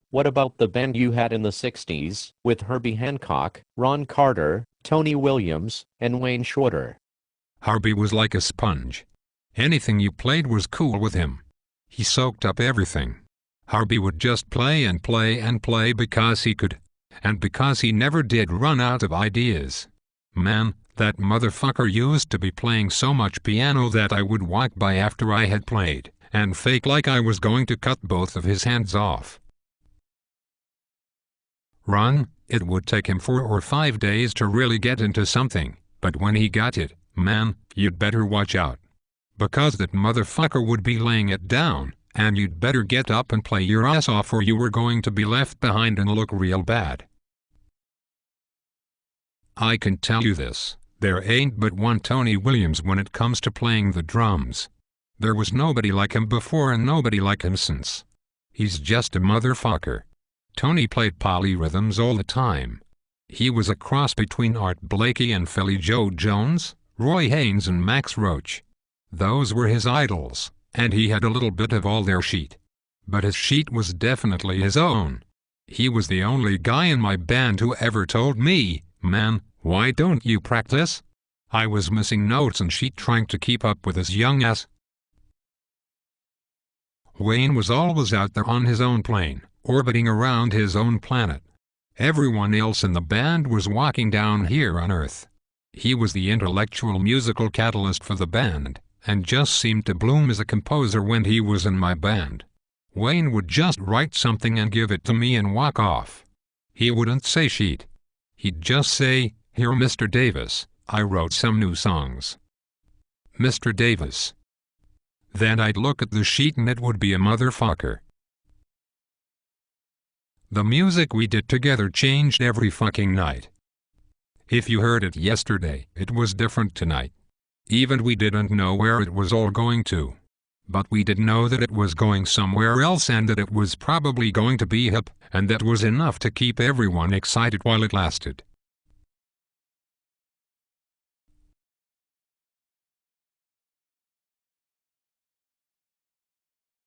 What about the band you had in the 60s, with Herbie Hancock, Ron Carter, Tony Williams, and Wayne Shorter? Herbie was like a sponge. Anything you played was cool with him. He soaked up everything. Herbie would just play and play and play because he could, and because he never did run out of ideas. Man, that motherfucker used to be playing so much piano that I would walk by after I had played, and fake like I was going to cut both of his hands off. Ron, it would take him 4 or 5 days to really get into something, but when he got it, man, you'd better watch out. Because that motherfucker would be laying it down, and you'd better get up and play your ass off or you were going to be left behind and look real bad. I can tell you this, there ain't but one Tony Williams when it comes to playing the drums. There was nobody like him before and nobody like him since. He's just a motherfucker. Tony played polyrhythms all the time. He was a cross between Art Blakey and Philly Joe Jones, Roy Haynes and Max Roach. Those were his idols, and he had a little bit of all their shit. But his shit was definitely his own. He was the only guy in my band who ever told me, "Man, why don't you practice?" I was missing notes and shit trying to keep up with his young ass. Wayne was always out there on his own plane, orbiting around his own planet. Everyone else in the band was walking down here on Earth. He was the intellectual musical catalyst for the band, and just seemed to bloom as a composer when he was in my band. Wayne would just write something and give it to me and walk off. He wouldn't say shit. He'd just say, "Here, Mr. Davis, I wrote some new songs." Mr. Davis. Then I'd look at the sheet and it would be a motherfucker. The music we did together changed every fucking night. If you heard it yesterday, it was different tonight. Even we didn't know where it was all going to. But we did know that it was going somewhere else and that it was probably going to be hip, and that was enough to keep everyone excited while it lasted.